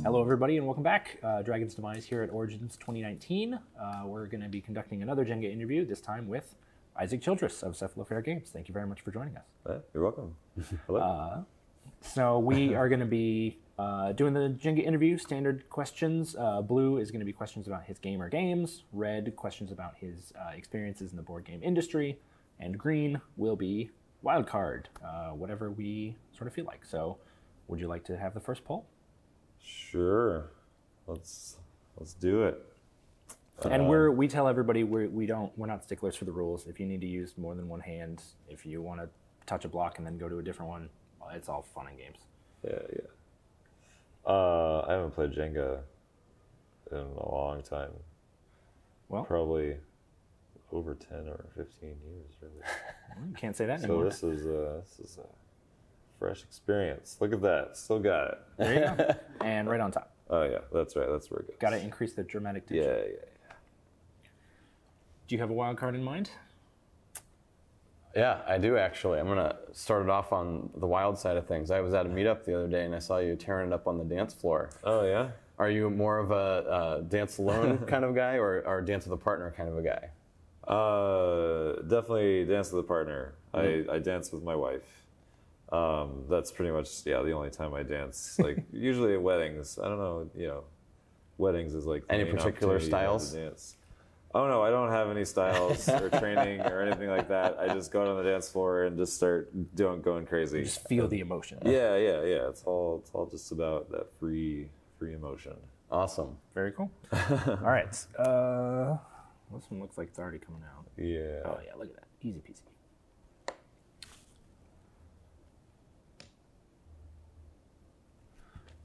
Hello, everybody, and welcome back. Dragon's Demize here at Origins 2019. We're going to be conducting another Jenga interview, this time with Isaac Childres of Cephalofair Games. Thank you very much for joining us. You're welcome. Hello. So we are going to be doing the Jenga interview, standard questions. Blue is going to be questions about his game or games. Red, questions about his experiences in the board game industry. And green will be wildcard, whatever we sort of feel like. So would you like to have the first poll? Sure. Let's do it. And we tell everybody we're not sticklers for the rules. If you need to use more than one hand, if you want to touch a block and then go to a different one, well, it's all fun and games. Yeah. I haven't played Jenga in a long time. Well, probably over 10 or 15 years, really. You can't say that anymore. So this is a fresh experience. Look at that. Still got it. There you go. And right on top. Oh, yeah. That's right. That's where it goes. Got to increase the dramatic tension. Yeah. Do you have a wild card in mind? Yeah, I do actually. I'm going to start it off on the wild side of things. I was at a meetup the other day and I saw you tearing it up on the dance floor. Oh, yeah? Are you more of a dance alone kind of guy or dance with a partner kind of a guy? Definitely dance with a partner. Mm-hmm. I dance with my wife. That's pretty much, the only time I dance. Like, usually at weddings. I don't know, weddings is like... Any particular styles? Dance. Oh, no, I don't have any styles or training or anything like that. I just go out on the dance floor and just start going crazy. You just feel the emotion. Yeah. It's all just about that free emotion. Awesome. Very cool. All right. This one looks like it's already coming out. Yeah. Oh, yeah, look at that. Easy peasy.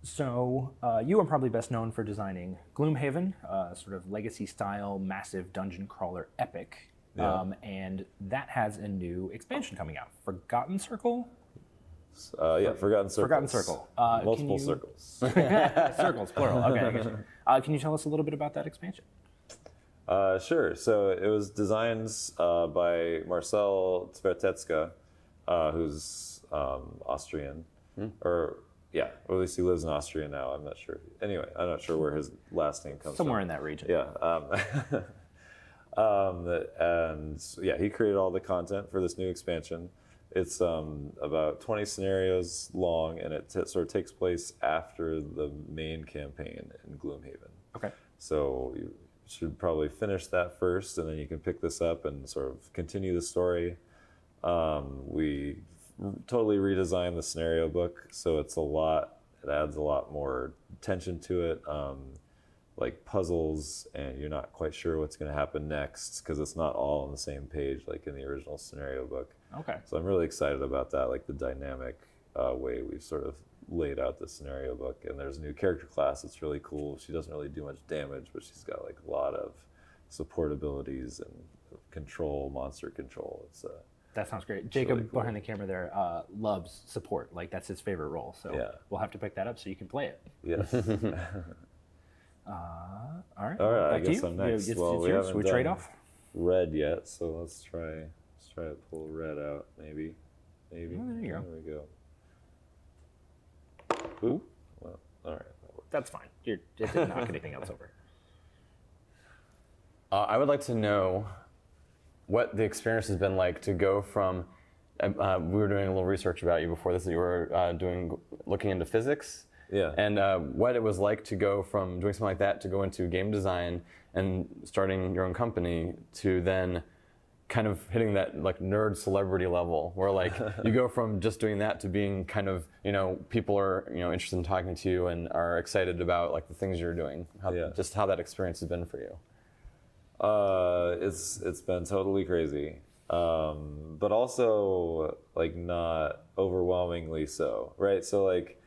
So you are probably best known for designing Gloomhaven, sort of legacy-style, massive dungeon crawler epic. Yeah. And that has a new expansion coming out, Forgotten Circle? Forgotten Circle. Forgotten Circle. Multiple circles. Circles, plural. Okay, I get you. Can you tell us a little bit about that expansion? Sure. So it was designed by Marcel Zvertetska, who's Austrian, or at least he lives in Austria now. I'm not sure. Anyway, I'm not sure where his last name comes from. Somewhere in that region. Yeah. He created all the content for this new expansion. It's about 20 scenarios long, and it sort of takes place after the main campaign in Gloomhaven. Okay. So you should probably finish that first, and then you can pick this up and sort of continue the story. We totally redesigned the scenario book, so it adds a lot more tension to it, like puzzles, and you're not quite sure what's going to happen next because it's not all on the same page like in the original scenario book. Okay. So I'm really excited about that, like the dynamic way we've sort of laid out the scenario book. And there's a new character class that's really cool. She doesn't really do much damage, but she's got like a lot of support abilities and monster control. That sounds great. Jacob, really cool. Behind the camera there, loves support. Like, that's his favorite role. So we'll have to pick that up so you can play it. Yes. All right. I guess I'm next. We haven't trade off? Red yet, so let's try to pull red out, maybe. Oh, there you go. There we go. Ooh. Well, all right. That's fine. It didn't knock anything else over. I would like to know what the experience has been like to go from, we were doing a little research about you before this, that you were looking into physics. Yeah. And what it was like to go from doing something like that to go into game design and starting your own company to then kind of hitting that like nerd celebrity level where like you go from just doing that to being kind of, people are, interested in talking to you and are excited about like the things you're doing. Just how that experience has been for you. It's been totally crazy. But also like not overwhelmingly so, right? So like,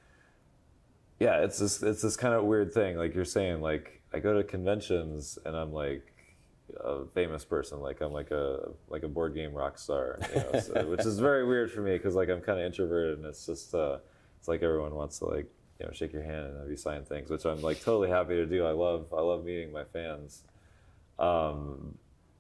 it's this kind of weird thing. Like you're saying, like I go to conventions and I'm like a famous person. Like I'm like a board game rock star, which is very weird for me because like I'm kind of introverted and it's just it's like everyone wants to like shake your hand and have you sign things, which I'm like totally happy to do. I love meeting my fans.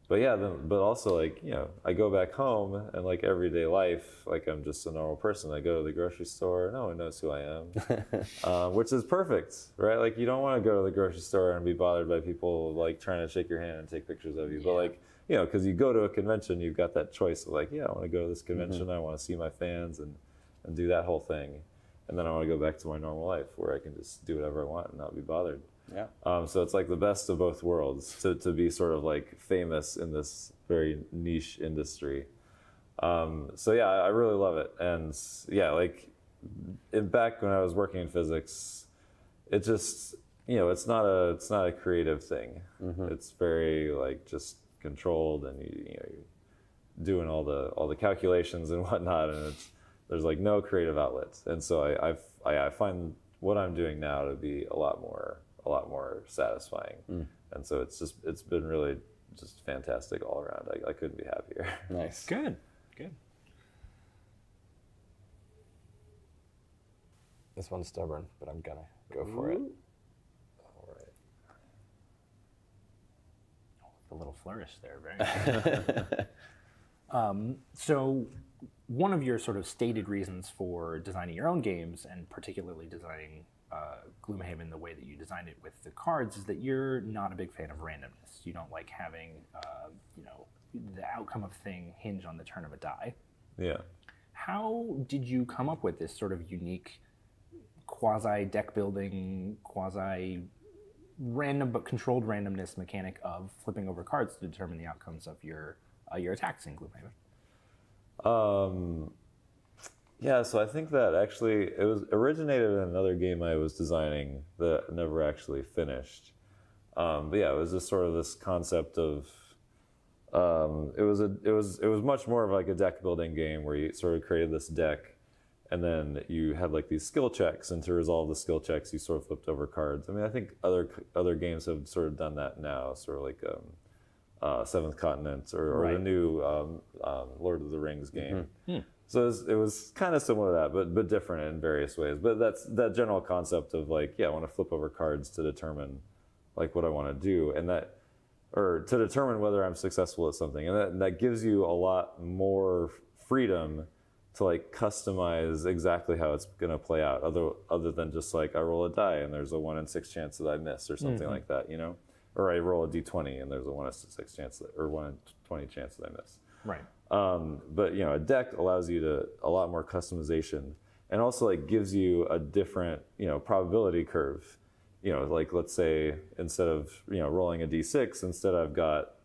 but yeah, but also like, you know, I go back home and like everyday life, like I'm just a normal person. I go to the grocery store, no one knows who I am, which is perfect, right? Like you don't want to go to the grocery store and be bothered by people like trying to shake your hand and take pictures of you. But like, you know, because you go to a convention, you've got that choice of like, yeah, I want to go to this convention, I want to see my fans and do that whole thing. And then I want to go back to my normal life where I can just do whatever I want and not be bothered. Yeah. So it's like the best of both worlds to be sort of like famous in this very niche industry. So yeah, I really love it. And yeah, like back when I was working in physics, it just, you know, it's not a creative thing. It's very like just controlled, and you know, you're doing all the calculations and whatnot, and there's like no creative outlets. And so I find what I'm doing now to be a lot more satisfying. And so it's been really just fantastic all around. I couldn't be happier. Nice. Good. This one's stubborn, but I'm gonna go for it. All right. A little flourish there, very nice. So one of your sort of stated reasons for designing your own games, and particularly designing Gloomhaven the way that you designed it with the cards, is that you're not a big fan of randomness. You don't like having, you know, the outcome of a thing hinge on the turn of a die. Yeah. How did you come up with this sort of unique quasi deck building, quasi random but controlled randomness mechanic of flipping over cards to determine the outcomes of your attacks in Gloomhaven? Yeah, so I think that actually it was originated in another game I was designing that never actually finished. But yeah, it was just sort of this concept of it was much more of like a deck building game where you sort of created this deck, and then you had like these skill checks, and to resolve the skill checks, you sort of flipped over cards. I mean, I think other games have sort of done that now, sort of like Seventh Continent or the new Lord of the Rings game. So it was kind of similar to that, but different in various ways. But that's that general concept of like, yeah, I want to flip over cards to determine like what I want to do, and that, or to determine whether I'm successful at something, and that gives you a lot more freedom to like customize exactly how it's going to play out, other than just like I roll a die and there's a 1 in 6 chance that I miss or something like that, you know, or I roll a d20 and there's a 1 in 6 chance or 1 in 20 chance that I miss. Right. But you know, a deck allows you to a lot more customization, and also like gives you a different, you know, probability curve. You know, like let's say instead of, you know, rolling a d6, instead I've got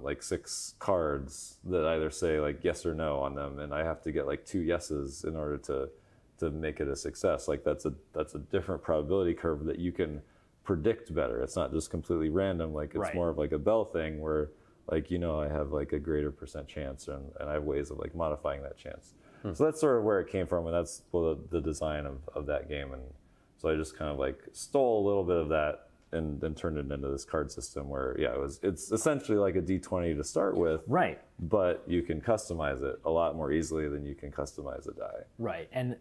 like 6 cards that either say like yes or no on them, and I have to get like 2 yeses in order to make it a success. Like that's a different probability curve that you can predict better. It's not just completely random. Like it's more of like a Bell thing where, like, you know, I have like a greater % chance, and I have ways of like modifying that chance. So that's sort of where it came from, and that's the design of that game. And so I just kind of like stole a little bit of that and then turned it into this card system where, yeah, it's essentially like a D20 to start with. Right. But you can customize it a lot more easily than you can customize a die. Right. And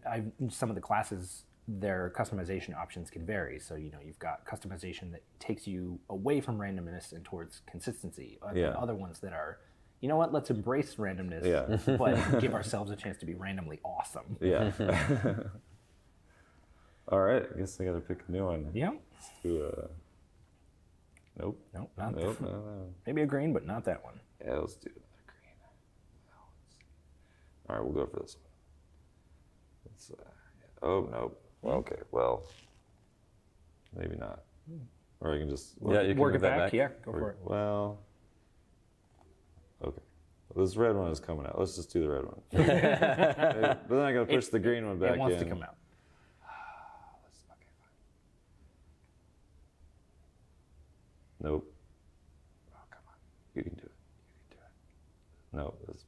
some of the classes, their customization options can vary. So, you know, you've got customization that takes you away from randomness and towards consistency. And other ones that are, you know what, let's embrace randomness, but give ourselves a chance to be randomly awesome. Yeah. All right, I guess I gotta pick a new one. Yeah. Let's do nope. Nope, not that one. No. Maybe a green, but not that one. Yeah, let's do another green. All right, we'll go for this one. Oh, nope. Well, okay, well, maybe not. Or I can just... you can work it back. Yeah, go for it. Well, okay. Well, this red one is coming out. Let's just do the red one. But then I gotta push the green one back in. It wants to come out. Okay, fine. Nope. Oh, come on. You can do it. No, this is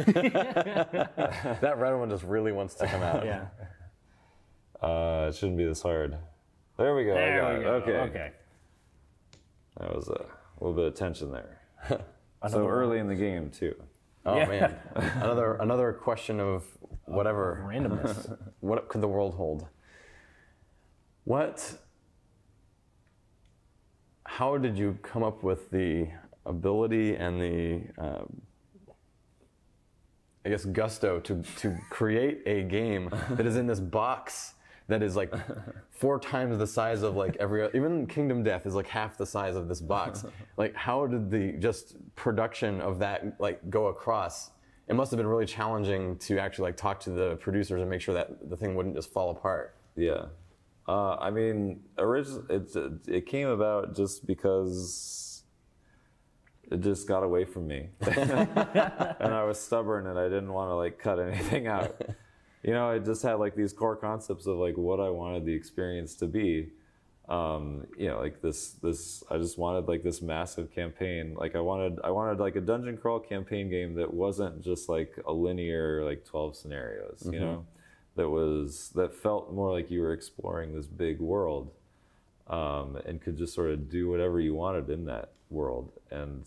bad. That red one just really wants to come out. Yeah. It shouldn't be this hard. There we go. There we go. Okay. That was a little bit of tension there. So early in the game too. Oh man. Another question of whatever randomness. What could the world hold? How did you come up with the ability and the I guess gusto to create a game that is in this box that is like 4 times the size of like even Kingdom Death is like half the size of this box. Like, how did the just production of that like go across? It must have been really challenging to actually like talk to the producers and make sure that the thing wouldn't just fall apart. Yeah. I mean, it came about just because it just got away from me. And I was stubborn and I didn't want to like cut anything out. You know, I just had like these core concepts of like what I wanted the experience to be. You know, like this, I just wanted like this massive campaign. Like I wanted like a dungeon crawl campaign game that wasn't just like a linear like 12 scenarios, you know, that felt more like you were exploring this big world, and could just sort of do whatever you wanted in that world. And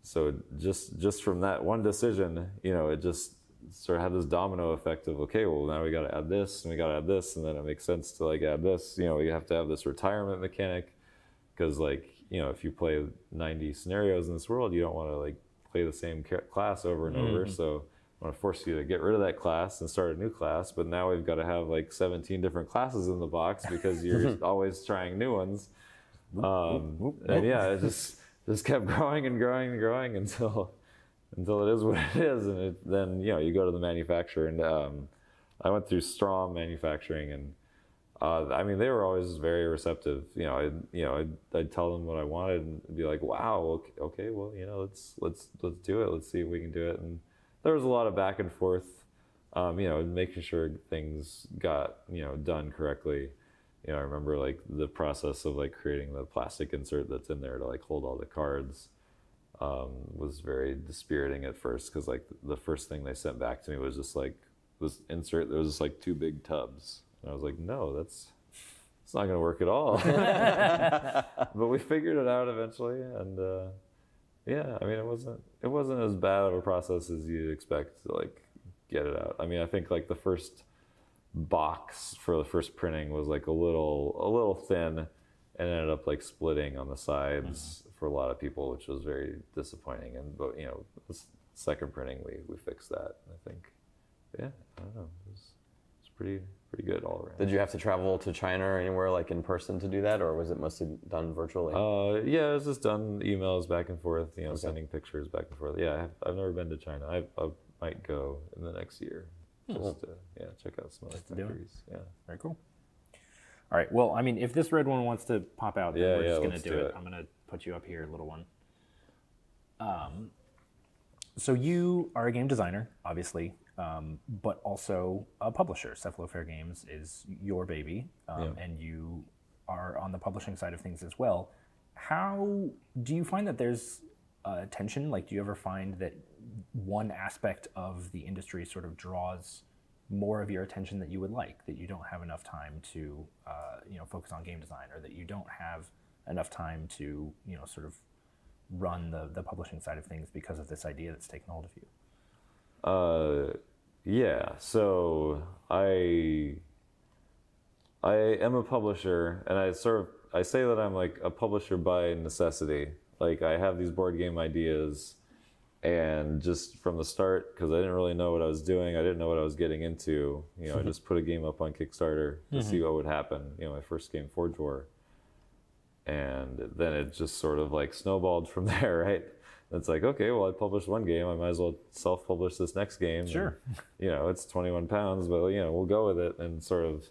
so just from that one decision, you know, it just sort of had this domino effect of, okay, well now we got to add this and we got to add this, and then it makes sense to like add this. You know, we have to have this retirement mechanic because, like, you know, if you play 90 scenarios in this world, you don't want to like play the same class over and over. So I want to force you to get rid of that class and start a new class. But now we've got to have like 17 different classes in the box because you're always trying new ones. And yeah, it just kept growing and growing and growing until it is what it is. And then, you know, you go to the manufacturer, and I went through Strom manufacturing, and I mean, they were always very receptive. I'd tell them what I wanted and be like, wow, okay, well, you know, let's do it. Let's see if we can do it. And there was a lot of back and forth, you know, making sure things got, you know, done correctly. You know, I remember like the process of like creating the plastic insert that's in there to like hold all the cards. Was very dispiriting at first, because like the first thing they sent back to me was just like this insert. There was just like 2 big tubs, and I was like, no, it's not going to work at all. But we figured it out eventually, and yeah, I mean, it wasn't as bad of a process as you'd expect to like get it out. I mean, I think like the first box for the first printing was like a little thin, and ended up like splitting on the sides for a lot of people, which was very disappointing. But you know, the second printing we fixed that. I think, yeah, I don't know, it's pretty good all around. Did you have to travel to China or anywhere like in person to do that, or was it mostly done virtually? Yeah, it was just done emails back and forth. You know, sending pictures back and forth. Yeah, I've never been to China. I might go in the next year just to check out some other factories. Yeah, very cool. All right. Well, I mean, if this red one wants to pop out, then we're just going to do it. I'm going to put you up here, little one. So you are a game designer, obviously, but also a publisher. Cephalofair Games is your baby, and you are on the publishing side of things as well. How do you find that there's tension? Like, do you ever find that one aspect of the industry sort of draws more of your attention that you would like, that you don't have enough time to focus on game design, or that you don't have enough time to sort of run the publishing side of things because of this idea that's taken hold of you? Yeah, so I am a publisher, and I say that I'm like a publisher by necessity. Like, I have these board game ideas, and just from the start, because I didn't really know what I was doing, I didn't know what I was getting into, I just put a game up on Kickstarter to see what would happen. My first game, Forge War. And then it just sort of like snowballed from there, right? It's like, okay, well, I published one game, I might as well self-publish this next game. Sure. And, it's 21 pounds, but we'll go with it, and sort of.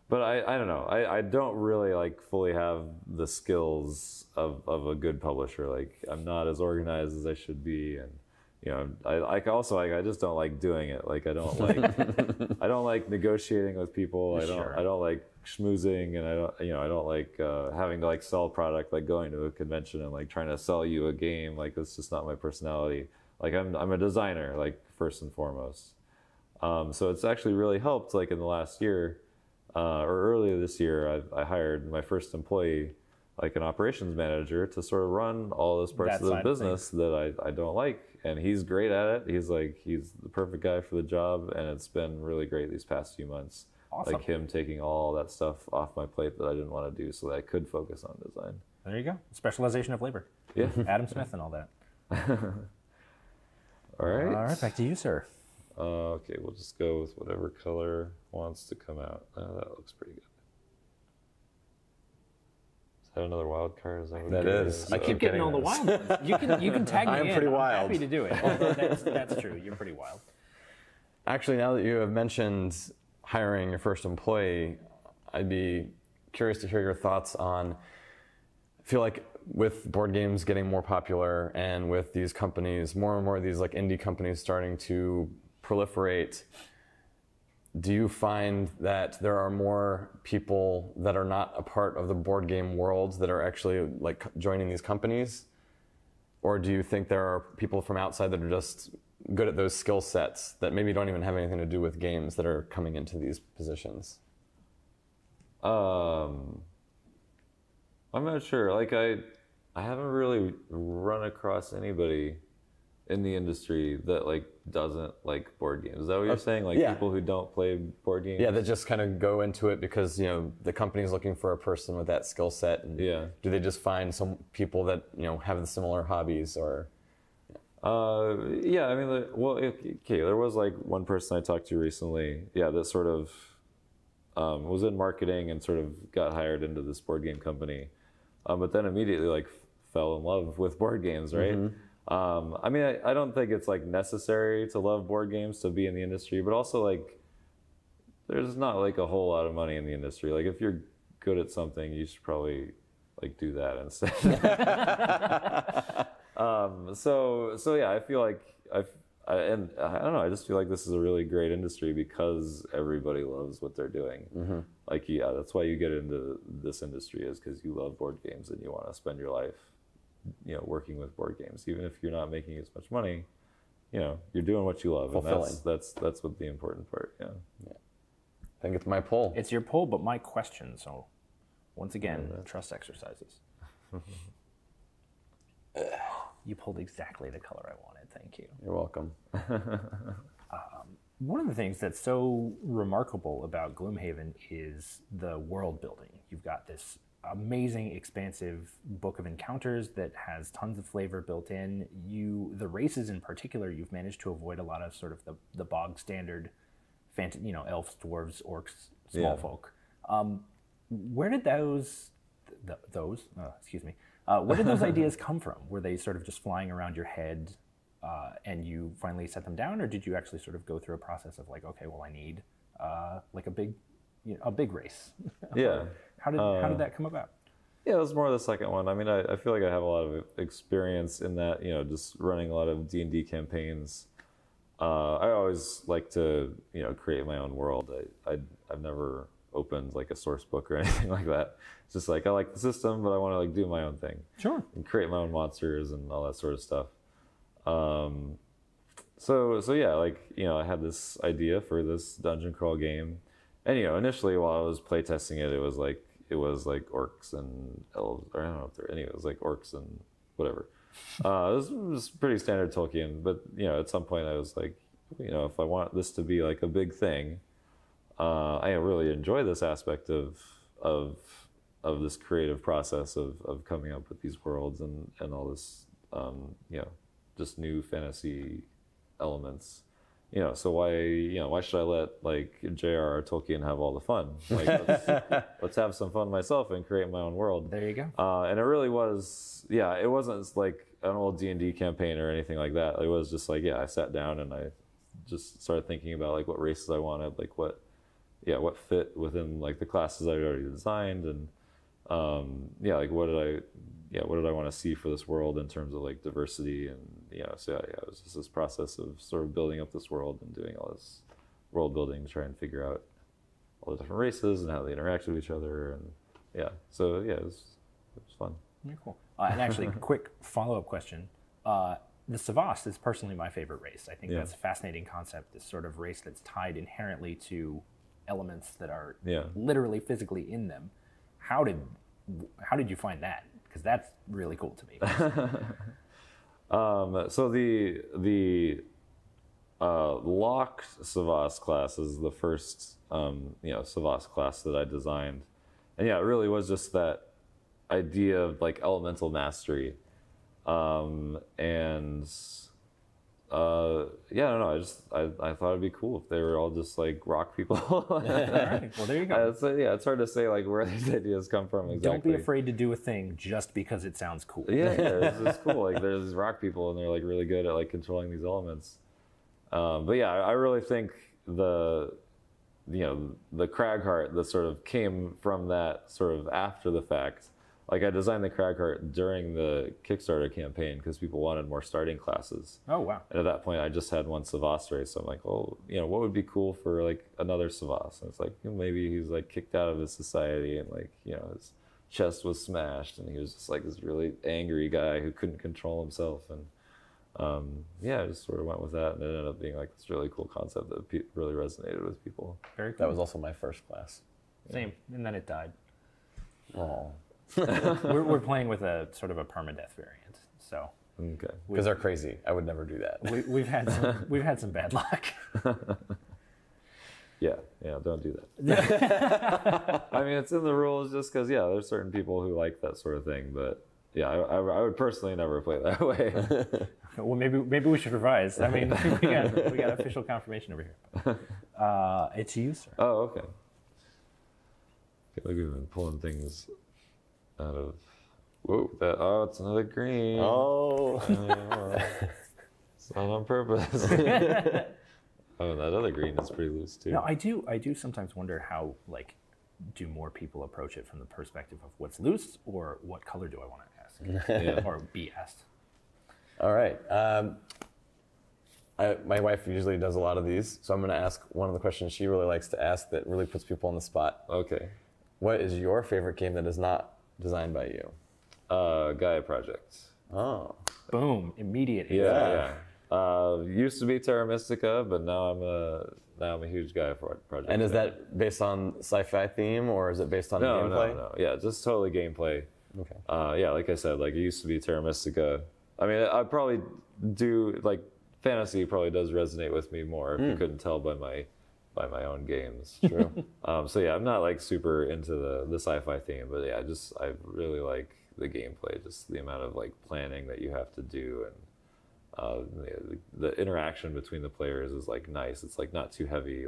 But I don't know. I don't really like fully have the skills of a good publisher. Like, I'm not as organized as I should be, and I just don't like doing it. Like, I don't like negotiating with people. I don't like schmoozing, and I don't like having to like sell product, like going to a convention and like trying to sell you a game. Like, that's just not my personality. Like, I'm a designer, like, first and foremost. So it's actually really helped, like, in the last year. Or earlier this year, I hired my first employee, like an operations manager, to sort of run all those parts of the business that I don't like. And he's great at it. He's the perfect guy for the job, and it's been really great these past few months. Awesome. Like, him taking all that stuff off my plate that I didn't want to do, so that I could focus on design. There you go. Specialization of labor. Yeah. Adam Smith and all that. All right. All right, back to you, sir. Okay, we'll just go with whatever color wants to come out. Oh, that looks pretty good. Is that another wild card? Is that what That it is. You keep getting all the wild ones. You can tag me I'm in. pretty I'm wild. happy to do it. Although that's true. You're pretty wild. Actually, now that you have mentioned hiring your first employee, I'd be curious to hear your thoughts on, I feel like with board games getting more popular and with these companies, more and more of these like indie companies starting to proliferate, do you find that there are more people that are not a part of the board game world that are actually like joining these companies? Or do you think there are people from outside that are just good at those skill sets that maybe don't even have anything to do with games that are coming into these positions? I'm not sure. Like I haven't really run across anybody in the industry that like doesn't like board games. Is that what you're saying? Like yeah. people who don't play board games? Yeah, that just kind of go into it because, you know, the company's looking for a person with that skill set. And Yeah. do they just find some people that, you know, have similar hobbies or? Yeah, I mean, okay, there was like one person I talked to recently, that sort of was in marketing and sort of got hired into this board game company, but then immediately like fell in love with board games, right? Mm-hmm. I mean, I don't think it's like necessary to love board games to be in the industry, but also like there's not like a whole lot of money in the industry. Like if you're good at something, you should probably like do that instead. So yeah, I feel like and I don't know, I just feel like this is a really great industry because everybody loves what they're doing. Mm-hmm. Like, yeah, that's why you get into this industry, is because you love board games and you want to spend your life, you know, working with board games. Even if you're not making as much money, you know, you're doing what you love. Fulfilling. And that's what the important part, yeah. I think it's my poll. It's your poll, but my question. So, once again, trust exercises. You pulled exactly the color I wanted. Thank you. You're welcome. One of the things that's so remarkable about Gloomhaven is the world building. You've got this amazing, expansive book of encounters that has tons of flavor built in. The races in particular, you've managed to avoid a lot of sort of the bog standard, elves, dwarves, orcs, small folk. Where did where did those ideas come from? Were they sort of just flying around your head and you finally set them down, or did you actually sort of go through a process of like, okay, well, I need like a big race? Yeah. How did that come about? Yeah, it was more the second one. I mean, I feel like I have a lot of experience in that, you know, just running a lot of D&D campaigns. I always like to, you know, create my own world. I've never opened like a source book or anything like that. It's just like I like the system, but I want to like do my own thing. Sure. And create my own monsters and all that sort of stuff. So yeah, like, you know, I had this idea for this dungeon crawl game, and you know, initially while I was playtesting it, it was like orcs and elves, or I don't know if it was like orcs and whatever. It was pretty standard Tolkien, but you know, at some point I was like, you know, if I want this to be like a big thing, I really enjoy this aspect of this creative process of coming up with these worlds and all this, you know, just new fantasy elements. You know, so why should I let like J.R.R. Tolkien have all the fun? Like, let's have some fun myself and create my own world. There you go. And it really was, it wasn't like an old D&D campaign or anything like that. It was just like, I sat down and I just started thinking about like what races I wanted, like what fit within like the classes I'd already designed, and like what did I want to see for this world in terms of like diversity, and it was just this process of sort of building up this world and doing all this world building to try and figure out all the different races and how they interact with each other, and it was fun. Very cool. And actually, quick follow-up question. The Savas is personally my favorite race. I think that's a fascinating concept, this sort of race that's tied inherently to elements that are literally physically in them. How did you find that? Because that's really cool to me. So the locked Savas class is the first Savas class that I designed, and it really was just that idea of like elemental mastery, and yeah, I don't know. I thought it'd be cool if they were all just like rock people. All right. Well, there you go. Yeah, it's hard to say like where these ideas come from exactly. Don't be afraid to do a thing just because it sounds cool. Yeah, it's cool. Like there's these rock people and they're like really good at like controlling these elements. But yeah, I really think the Cragheart that sort of came from that sort of after the fact. Like I designed the Cragheart during the Kickstarter campaign because people wanted more starting classes. Oh wow! And at that point, I just had one Savas race, so I'm like, well, what would be cool for like another Savas? And it's like maybe he's like kicked out of his society and like his chest was smashed and he was just like this really angry guy who couldn't control himself. And yeah, I just sort of went with that, and it ended up being like this really cool concept that really resonated with people. Very cool. That was also my first class. Same, and then it died. Oh. we're playing with a sort of a permadeath variant, so Okay. Because they're crazy. I would never do that. we've had some bad luck. Yeah, don't do that. I mean, it's in the rules just because there's certain people who like that sort of thing, but yeah, I would personally never play that way. Well, maybe we should revise. I mean, we got official confirmation over here. It's you, sir. Oh, okay. I feel like we've been pulling things out of. Whoa! It's another green. Oh. It's not on purpose. Oh, that other green is pretty loose too. No, I do sometimes wonder how do more people approach it from the perspective of what's loose or what color do I want to ask or be asked. All right. My wife usually does a lot of these, so I'm going to ask one of the questions she really likes to ask that really puts people on the spot. Okay. What is your favorite game that is not designed by you? Gaia Project. Oh. Boom! Immediate. Yeah. Used to be Terra Mystica, but now I'm a huge Gaia Project. And is that based on sci-fi theme, or is it based on gameplay? No. Yeah, just totally gameplay. Okay. Yeah, like I said, it used to be Terra Mystica. I mean, I probably do fantasy probably does resonate with me more if you couldn't tell by my own games. True. So yeah, I'm not super into the sci-fi theme, but yeah, I really like the gameplay, just the amount of planning that you have to do, and the interaction between the players is nice. It's not too heavy.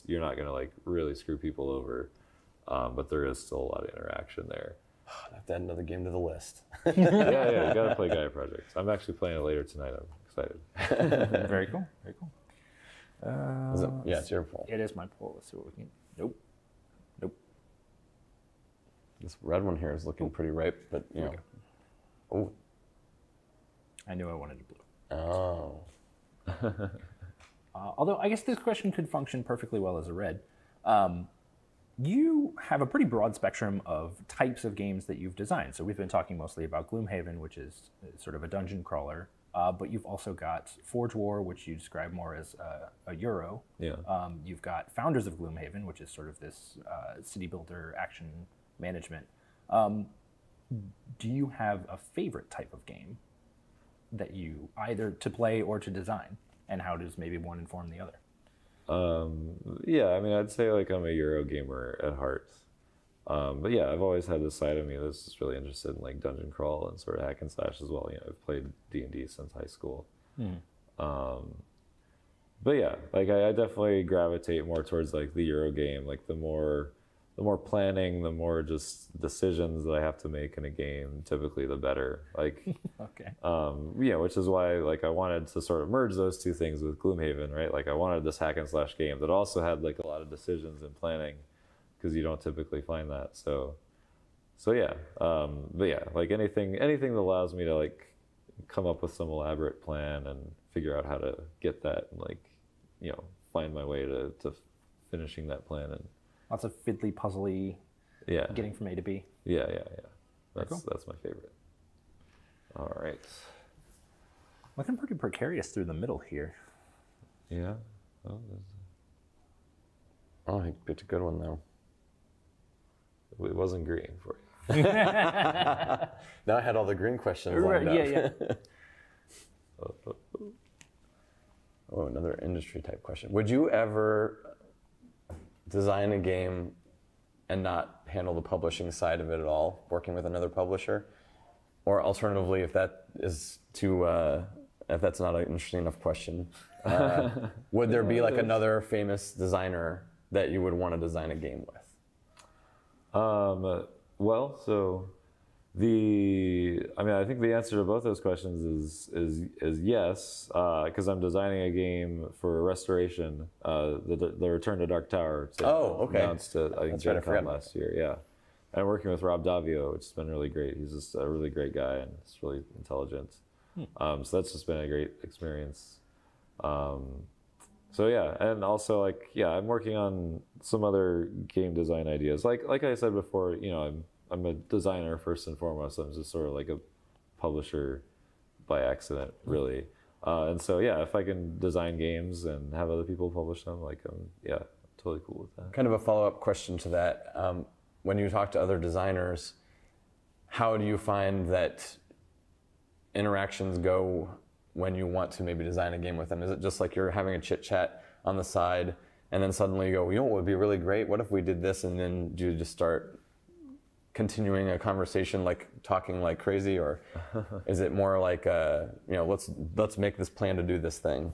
You're not gonna really screw people over, but there is still a lot of interaction there. I have to add another game to the list. Yeah, you gotta play Gaia Project. I'm actually playing it later tonight. I'm excited. Very cool. Very cool. It's your poll. It is my poll. Let's see what we can. Nope. This red one here is looking pretty ripe, but Oh. I knew I wanted a blue. Oh. Although I guess this question could function perfectly well as a red. You have a pretty broad spectrum of types of games that you've designed. So we've been talking mostly about Gloomhaven, which is sort of a dungeon crawler. But you've also got Forge War, which you describe more as a Euro. Yeah. You've got Founders of Gloomhaven, which is sort of this city builder action management. Do you have a favorite type of game that you either to play or to design? And how does maybe one inform the other? Yeah, I mean, I'd say I'm a Euro gamer at heart. But yeah, I've always had this side of me that's just really interested in dungeon crawl and sort of hack and slash as well. I've played D&D since high school. But yeah, I definitely gravitate more towards the Euro game. The more planning, the more just decisions that I have to make in a game, typically the better. Okay. Which is why I wanted to sort of merge those two things with Gloomhaven, right? I wanted this hack and slash game that also had a lot of decisions and planning, because you don't typically find that. So yeah. But yeah, anything that allows me to come up with some elaborate plan and figure out how to get that and find my way to finishing that plan. And lots of fiddly, puzzly, getting from A to B. Yeah. That's cool. That's my favorite. All right. Looking pretty precarious through the middle here. Yeah. Oh, he picked a good one though. It wasn't green for you. Now I had all the green questions lined up. Yeah. Oh, another industry type question. Would you ever design a game and not handle the publishing side of it at all, working with another publisher? Or alternatively, if that is too, if that's not an interesting enough question, would there be like another famous designer that you would want to design a game with? Well, so I think the answer to both those questions is yes, because I'm designing a game for Restoration, the Return to Dark Tower. Announced at, I think, Gen Con last year, yeah. And I'm working with Rob Davio, which has been really great. He's just a really great guy and he's really intelligent. So that's just been a great experience. So yeah, and also I'm working on some other game design ideas. Like I said before, I'm a designer first and foremost. I'm just sort of like a publisher by accident, really. And so yeah, if I can design games and have other people publish them, I'm totally cool with that. Kind of a follow-up question to that. When you talk to other designers, how do you find that interactions go when you want to maybe design a game with them? Is it just like you're having a chit-chat on the side and then suddenly you go, what would be really great? What if we did this? And then do you just start continuing a conversation, like talking like crazy? Or is it more like, let's make this plan to do this thing?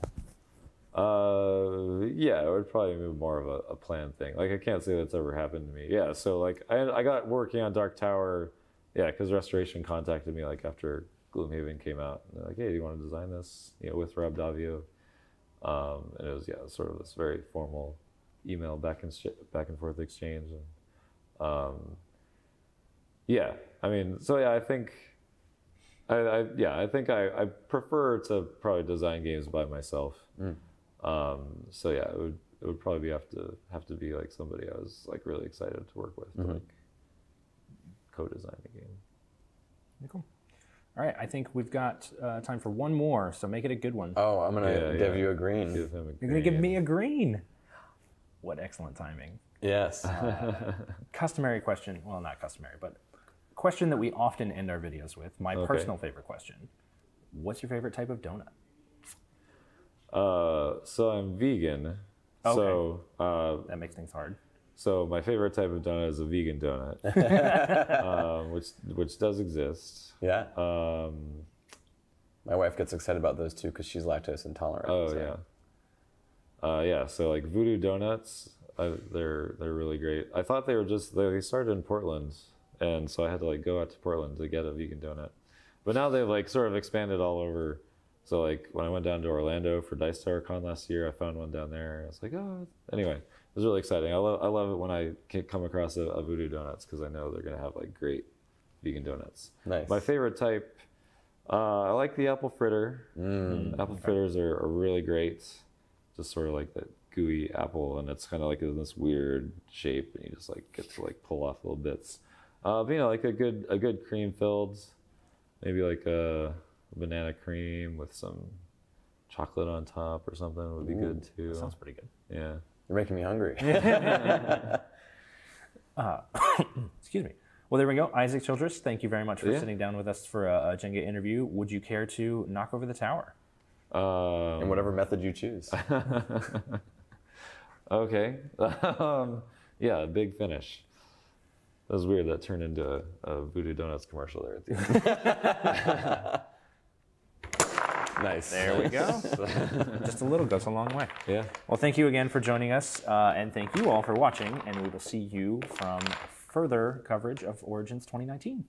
Yeah, it would probably be more of a planned thing. I can't say that's ever happened to me. Yeah, so I got working on Dark Tower, because Restoration contacted me after Gloomhaven came out. And they're like, hey, do you want to design this? With Rob Davio. And it was sort of this very formal email back and forth exchange. And I think I prefer to probably design games by myself. It would probably have to be somebody I was really excited to work with to co-design a game. Cool. All right, I think we've got time for one more, so make it a good one. Oh, I'm gonna give you a green. You're gonna give me a green. What excellent timing. Yes. Customary question. Well, not customary, but question that we often end our videos with. My personal favorite question. What's your favorite type of donut? So I'm vegan. Okay. So that makes things hard. So my favorite type of donut is a vegan donut, which does exist. Yeah. My wife gets excited about those too because she's lactose intolerant. Oh yeah. So Voodoo Donuts, they're really great. I thought they started in Portland, and so I had to go out to Portland to get a vegan donut. But now they've sort of expanded all over. So when I went down to Orlando for Dice Tower Con last year, I found one down there. I was like, oh, anyway, it was really exciting. I love it when I can come across a Voodoo Donuts because I know they're gonna have great vegan donuts. Nice. My favorite type, I like the apple fritter. Apple fritters are really great. Just sort of like that gooey apple, and it's kind of in this weird shape, and you just get to pull off little bits. But a good cream filled, maybe a banana cream with some chocolate on top or something would be good too. That sounds pretty good. Yeah. You're making me hungry. Excuse me. Well, there we go. Isaac Childres, thank you very much for sitting down with us for a Jenga interview. Would you care to knock over the tower? In whatever method you choose. Okay. Yeah, big finish. That was weird. That turned into a Voodoo Donuts commercial there at the end. Nice. There we go. Just a little goes a long way. Yeah. Well, thank you again for joining us, and thank you all for watching, and we will see you from further coverage of Origins 2019.